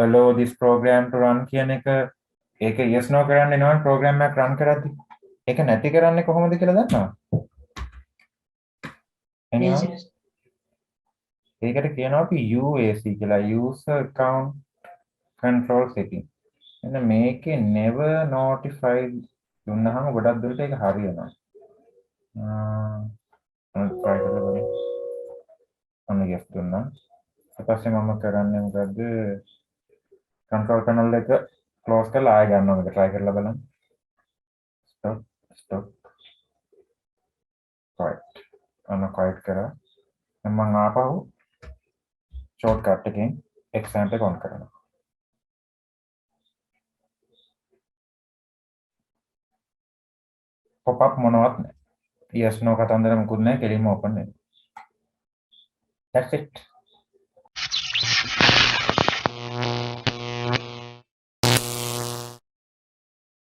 allow this program to run කියන එක yes no කරන්න එනවා program එකක් run කරද්දි. ඒක නැති කරන්නේ කොහොමද කියලා දන්නවද? anyone? ඒකට කියනවා අපි UAC කියලා user account control setting. එන්න මේකේ never notified දුන්නාම ගොඩක් දුරට ඒක හරියනවා. try කරලා බලන්න. ඔන්න yes දුන්නා. ඊට පස්සේ මම කරන්නේ මොකද්ද? control panel එක close කරලා ආයෙ ගන්නවා මේක try කරලා බලන්න. stop right. ඔන්න quiet කරා. මම ආපහු shortcut එකෙන් example එක on කරනවා. pop up මොනවත් නැහැ. yes no කතන්දර මොකුත් නැහැ. කෙලින්ම open වෙනවා. That's it.